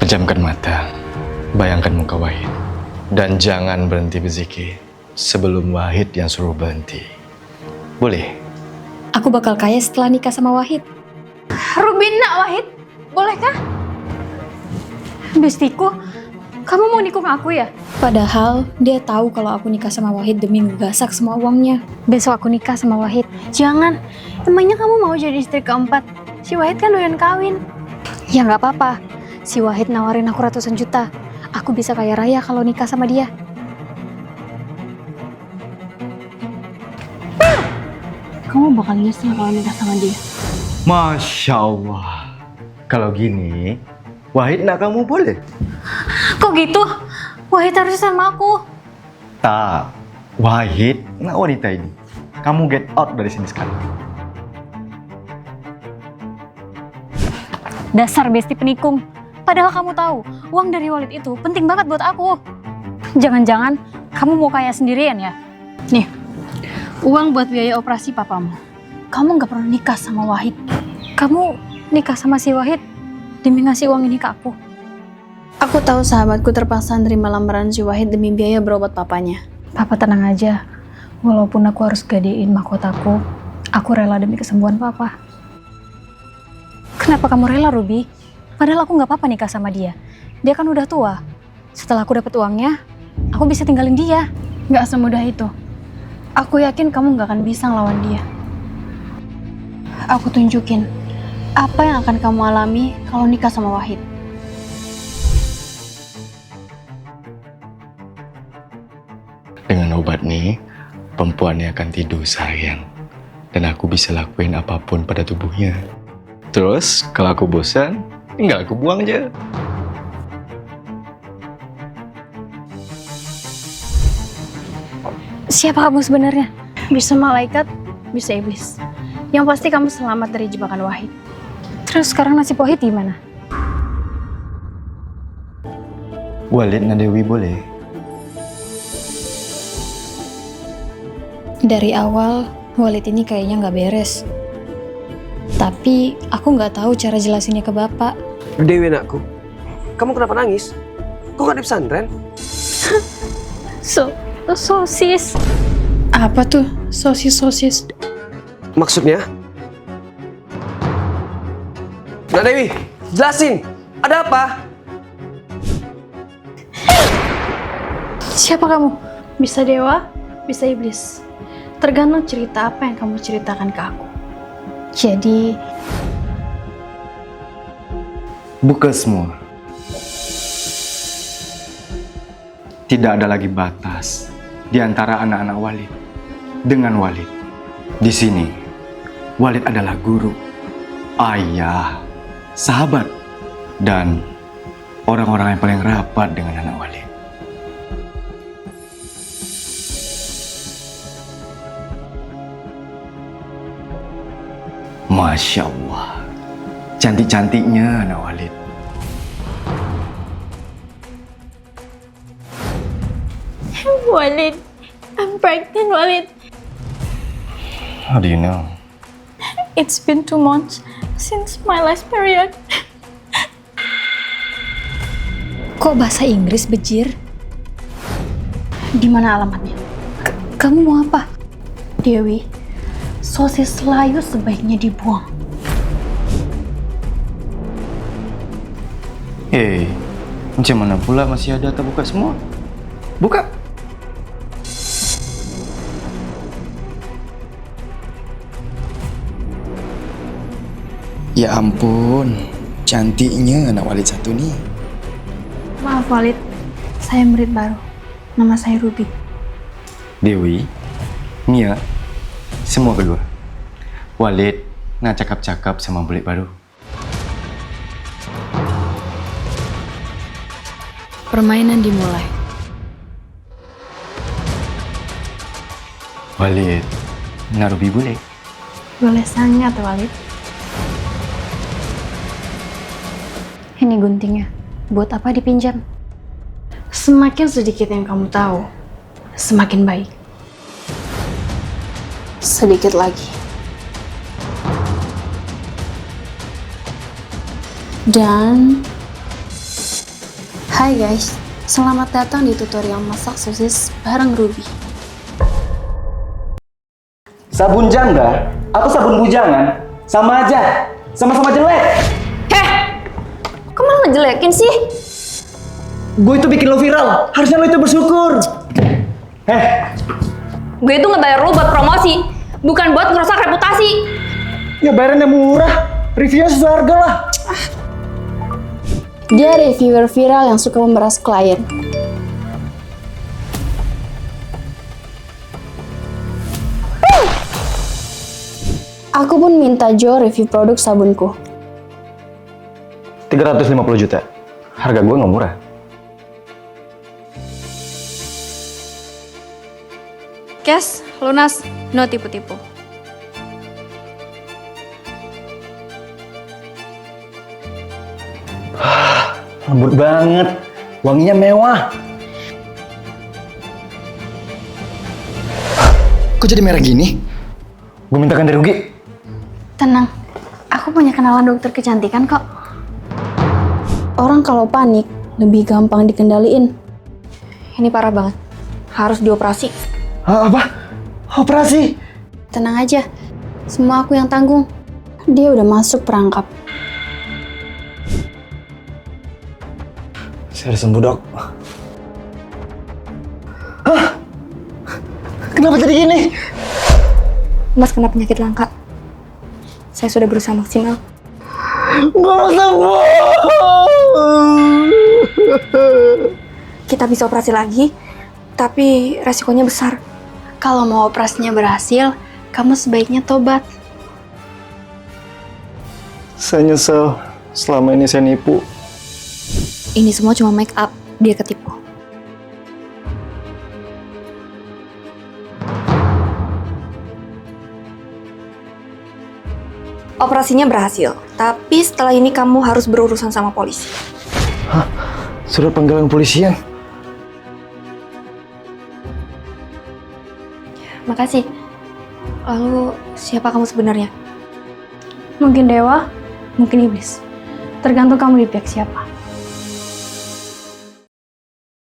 Pejamkan mata, bayangkan muka Wahid. Dan jangan berhenti berzikir sebelum Wahid yang suruh berhenti. Boleh? Aku bakal kaya setelah nikah sama Wahid. Rubina, Wahid, bolehkah? Bestiku, kamu mau nikung aku ya? Padahal dia tahu kalau aku nikah sama Wahid demi ngegasak semua uangnya. Besok aku nikah sama Wahid. Jangan, emangnya kamu mau jadi istri keempat? Si Wahid kan doyan kawin. Ya nggak apa-apa, si Wahid nawarin aku ratusan juta. Aku bisa kaya raya kalau nikah sama dia. Kamu bakal nyesel kalau nikah sama dia. Masya Allah. Kalau gini, Wahid nak kamu boleh? Kok gitu? Wahid harus sama aku. Tak. Wahid nak wanita ini. Kamu get out dari sini sekarang. Dasar besti penikung. Padahal kamu tahu, uang dari Walid itu penting banget buat aku. Jangan-jangan kamu mau kaya sendirian ya? Nih, uang buat biaya operasi papamu. Kamu nggak perlu nikah sama Wahid. Kamu nikah sama si Wahid demi ngasih uang ini ke aku. Aku tahu sahabatku terpaksa nerima lamaran si Wahid demi biaya berobat papanya. Papa tenang aja. Walaupun aku harus gadein mahkotaku, aku rela demi kesembuhan papa. Kenapa kamu rela, Ruby? Padahal aku nggak apa-apa nikah sama dia. Dia kan udah tua. Setelah aku dapat uangnya, aku bisa tinggalin dia. Nggak semudah itu. Aku yakin kamu nggak akan bisa ngelawan dia. Aku tunjukin apa yang akan kamu alami kalau nikah sama Wahid. Dengan obat nih, perempuannya akan tidur seharian. Dan aku bisa lakuin apapun pada tubuhnya. Terus, kalau aku bosan, tinggal aku buang aja. Siapa kamu sebenarnya? Bisa malaikat, bisa iblis. Yang pasti kamu selamat dari jebakan Wahid. Terus sekarang nasib Wahid gimana? Walid Nadewi boleh? Dari awal, Walid ini kayaknya nggak beres. Tapi aku nggak tahu cara jelasinnya ke bapak. Dewi anakku, kamu kenapa nangis? Kok gak di pesantren? Sosis. Apa tuh sosis-sosis? Maksudnya? Nah Dewi, jelasin, ada apa? Siapa kamu? Bisa dewa, bisa iblis. Tergantung cerita apa yang kamu ceritakan ke aku. Jadi, Buka semua. Tidak ada lagi batas di antara anak-anak Walid dengan Walid. Di sini, Walid adalah guru, ayah, sahabat, dan orang-orang yang paling rapat dengan anak Walid. Masya Allah, cantik-cantiknya anak Walid. Walid, I'm pregnant, Walid. How do you know? It's been 2 months since my last period. Kok bahasa Inggris, bejir? Di mana alamatnya? Kamu mau apa? Dewi, sosis layu sebaiknya dibuang. Hei, macam mana pula masih ada terbuka semua? Buka! Ya ampun, cantiknya anak Walid satu nih. Maaf Walid, saya murid baru. Nama saya Ruby. Dewi, Mia, semua keluar. Walid, nak cakap-cakap sama murid baru. Permainan dimulai. Walid, nak Ruby boleh? Boleh sangat Walid. Ini guntingnya. Buat apa dipinjam? Semakin sedikit yang kamu tahu, semakin baik. Sedikit lagi. Dan Hai guys, selamat datang di tutorial masak sosis bareng Ruby. Sabun janda atau sabun bujangan sama aja, sama-sama jelek. Kok malah ngejelekin sih? Gue itu bikin lo viral, harusnya lo itu bersyukur. Gue itu ngebayar lo buat promosi, bukan buat ngerusak reputasi. Ya bayarannya murah, reviewnya sesuai harga lah. Dia reviewer viral yang suka memeras klien. Aku pun minta Joe review produk sabunku. 350 juta, harga gue nggak murah. Cash, lunas, no tipu-tipu. Lembut banget, wanginya mewah. Kok jadi merah gini? Gue minta ganti rugi. Tenang, aku punya kenalan dokter kecantikan kok. Orang kalau panik lebih gampang dikendaliin. Ini parah banget, harus dioperasi. Apa? Operasi? Tenang aja, semua aku yang tanggung. Dia udah masuk perangkap. Saya udah sembuh, Dok. Hah? Kenapa jadi gini? Mas kena penyakit langka. Saya sudah berusaha maksimal. Nggak sembuh. Kita bisa operasi lagi, tapi resikonya besar. Kalau mau operasinya berhasil, kamu sebaiknya tobat. Saya nyesel, selama ini saya nipu. Ini semua cuma make up, dia ketipu. Operasinya berhasil, tapi setelah ini kamu harus berurusan sama polisi. Surat panggilan polisian. Makasih. Lalu, siapa kamu sebenarnya? Mungkin dewa, mungkin iblis. Tergantung kamu di pihak siapa.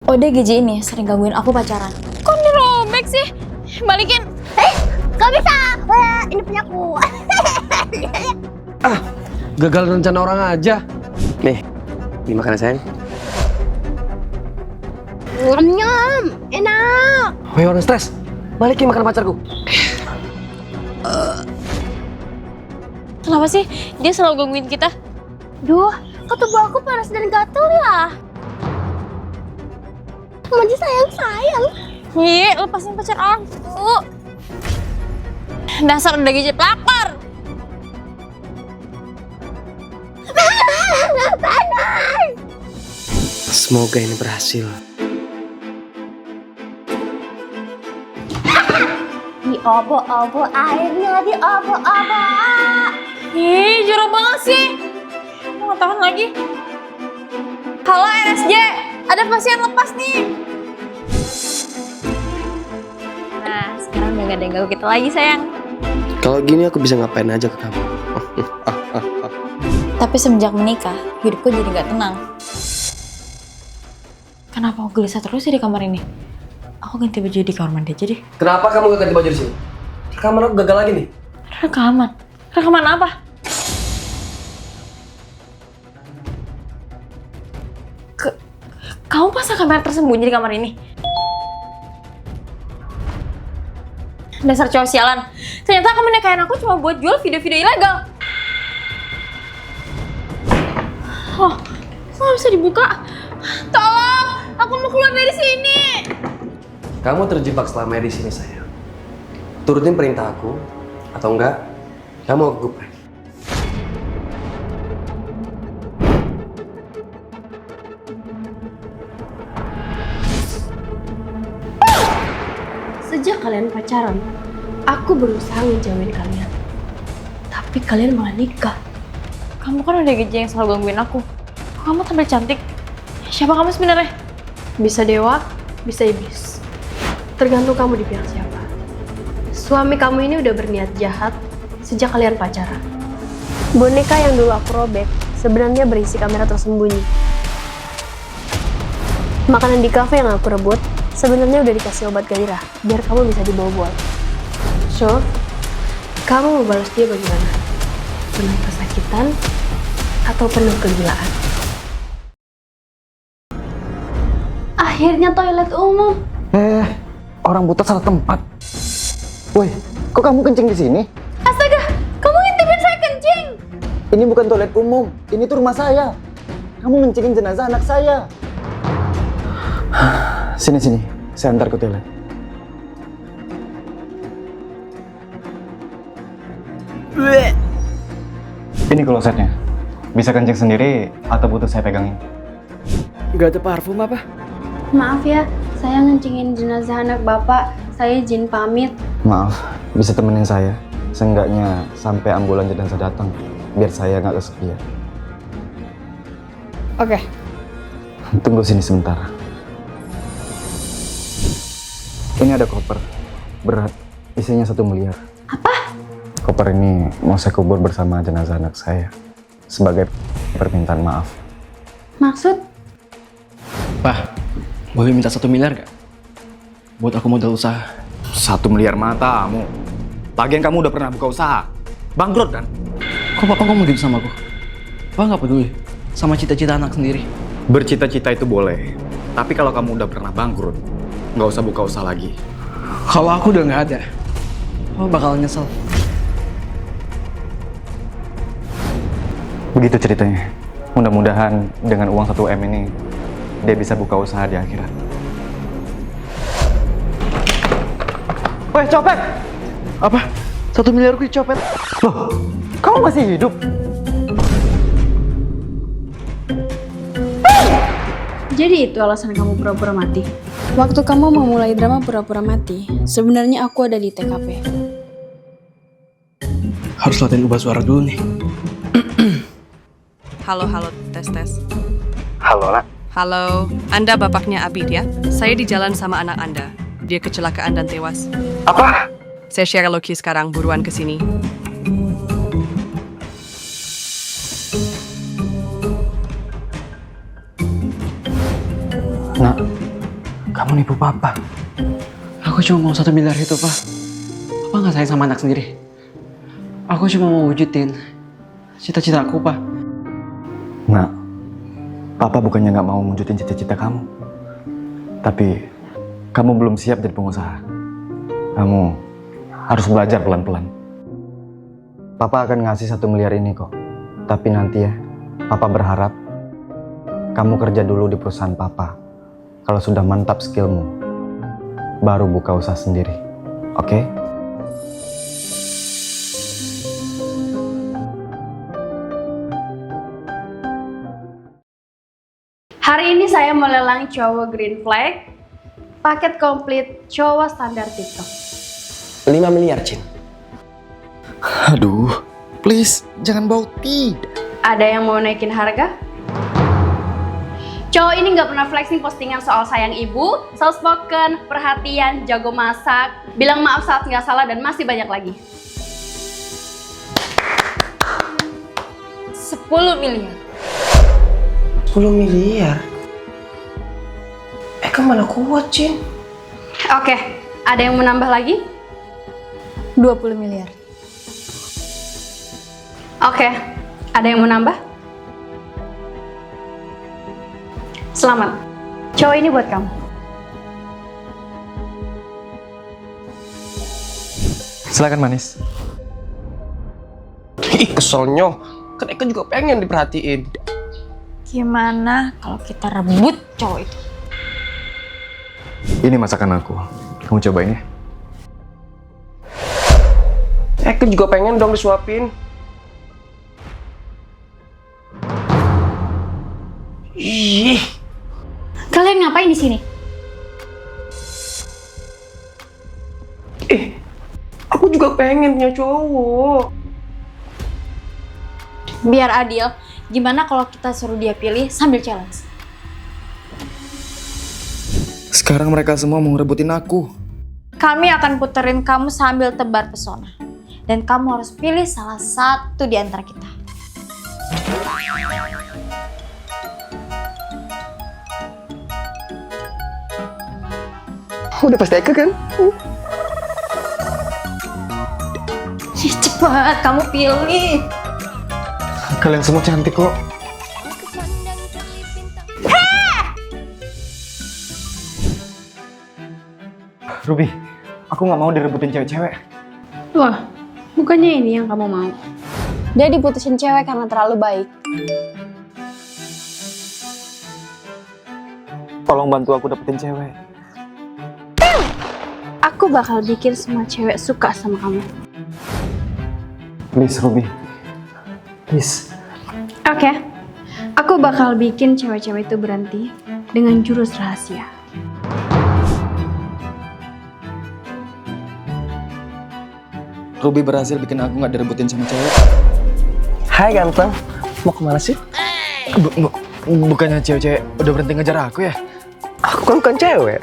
ODGJ ini sering gangguin aku pacaran. Kok dirobek sih? Balikin. Gak bisa, ini punya aku. Gagal rencana orang aja. Nih, dimakan sayang. Nyam, enak. Woi orang stres, balikin makan pacarku. Kenapa sih dia selalu gangguin kita? Duh, kok tubuh aku panas dan gatel ya? Manja sayang. Ih, lepasin pacar aku. Dasar udah gijip lapar. Semoga ini berhasil. Diobo-obo airnya, diobo-obo. Ih, jorok banget sih. Mau nggak tahan lagi. Halo RSJ, ada pasien lepas nih. Nah, sekarang udah gak ada yang ganggu kita lagi, sayang. Kalau gini aku bisa ngapain aja ke kamu? Tapi semenjak menikah, hidupku jadi gak tenang. Kenapa aku gelisah terus sih di kamar ini? Aku ganti baju di kamar mandi aja deh. Kenapa kamu gak ganti baju di sini? Rekaman aku gagal lagi nih. Rekaman? Rekaman apa? Kamu pasang kamera tersembunyi di kamar ini? Dasar cowok sialan. Ternyata kamu nikahin aku cuma buat jual video-video ilegal. Oh, kok nggak bisa dibuka? Tolong, aku mau keluar dari sini. Kamu terjebak selama di sini sayang. Turutin perintah aku, atau enggak, kamu aku geprek. Sejak kalian pacaran, aku berusaha ngejauhin kalian. Tapi kalian malah nikah. Kamu kan udah gaji yang selalu gangguin aku. Kok kamu tampil cantik? Siapa kamu sebenarnya? Bisa dewa, bisa iblis. Tergantung kamu di pihak siapa. Suami kamu ini udah berniat jahat sejak kalian pacaran. Boneka yang dulu aku robek sebenarnya berisi kamera tersembunyi. Makanan di kafe yang aku rebut sebenarnya udah dikasih obat gairah biar kamu bisa dibawa boy. So, kamu mau balas dia bagaimana? Penuh kesakitan atau penuh kegilaan? Akhirnya toilet umum. Orang buta salah tempat. Woi, kok kamu kencing di sini? Astaga, kamu ngintipin saya kencing. Ini bukan toilet umum, ini tuh rumah saya. Kamu ngencingin jenazah anak saya. Sini, saya antar ke toilet. Ini klosetnya. Bisa kencing sendiri atau butuh saya pegangin? Gak ada parfum apa? Maaf ya, saya ngencingin jenazah anak bapak. Saya izin pamit. Maaf, bisa temenin saya? Seenggaknya sampai ambulan jenazah datang, biar saya nggak kesepian. Oke. Tunggu sini sebentar. Ini ada koper, berat, isinya 1 miliar. Apa? Koper ini mau saya kubur bersama jenazah anak saya, sebagai permintaan maaf. Maksud? Pak, boleh minta 1 miliar gak? Buat aku modal usaha. 1 miliar matamu. Lagian kamu udah pernah buka usaha, bangkrut kan? Kok papa ngomong gitu sama aku? Papa gak peduli sama cita-cita anak sendiri. Bercita-cita itu boleh, tapi kalau kamu udah pernah bangkrut, nggak usah buka usaha lagi. Kalau aku udah gak ada, papa bakal nyesel. Begitu ceritanya. Mudah-mudahan dengan uang 1 M ini, dia bisa buka usaha di akhirat. Woi, copet! Apa? 1 miliar aku dicopet? Loh, kamu masih hidup? Jadi itu alasan kamu pura-pura mati? Waktu kamu memulai drama pura-pura mati, sebenarnya aku ada di TKP. Harus latihan ubah suara dulu nih. Halo, tes. Halo, Nak. Halo, Anda bapaknya Abid ya? Saya di jalan sama anak Anda. Dia kecelakaan dan tewas. Apa? Saya share Loki sekarang, buruan kesini. Nak, kamu nipu Papa. Aku cuma mau 1 miliar itu, Pak. Papa gak sayang sama anak sendiri. Aku cuma mau wujudin cita-cita aku, Pak. Nak, Papa bukannya nggak mau wujudin cita-cita kamu. Tapi, kamu belum siap jadi pengusaha. Kamu harus belajar pelan-pelan. Papa akan ngasih 1 miliar ini kok. Tapi nanti ya, Papa berharap kamu kerja dulu di perusahaan Papa. Kalau sudah mantap skillmu, baru buka usaha sendiri. Oke? Hari ini saya melelang cowok green flag, paket komplit cowok standar TikTok. 5 miliar, Cin. Aduh, please, jangan bau tidak. Ada yang mau naikin harga? Cowok ini nggak pernah flexing postingan soal sayang ibu, soft spoken, perhatian, jago masak, bilang maaf saat nggak salah, dan masih banyak lagi. 10 miliar. 10 miliar? Kan mana kuat, Cin? Oke, ada yang mau nambah lagi? 20 miliar. Oke, ada yang mau nambah? Selamat, cowok ini buat kamu. Silakan manis. Ih, keselnya. Kan Eka juga pengen diperhatiin. Gimana kalau kita rebut cowok itu? Ini masakan aku. Kamu cobain ya. Eka juga pengen dong disuapin. Ih, Kalian ngapain di sini? aku juga pengen punya cowok. Biar adil, gimana kalau kita suruh dia pilih sambil challenge? Sekarang mereka semua mau ngerebutin aku. Kami akan puterin kamu sambil tebar pesona. Dan kamu harus pilih salah satu di antara kita. Udah pasti Eka kan? Cepat, kamu pilih. Kalian semua cantik kok. Ruby, aku nggak mau direbutin cewek-cewek. Wah, bukannya ini yang kamu mau? Dia diputusin cewek karena terlalu baik. Tolong bantu aku dapetin cewek. Aku bakal bikin semua cewek suka sama kamu. Please, Ruby. Please. Oke, aku bakal bikin cewek-cewek itu berhenti dengan jurus rahasia. Ruby berhasil bikin aku nggak direbutin sama cewek. Hai ganteng, mau kemana sih? Bukannya cewek-cewek udah berhenti ngejar aku ya? Aku kan bukan cewek.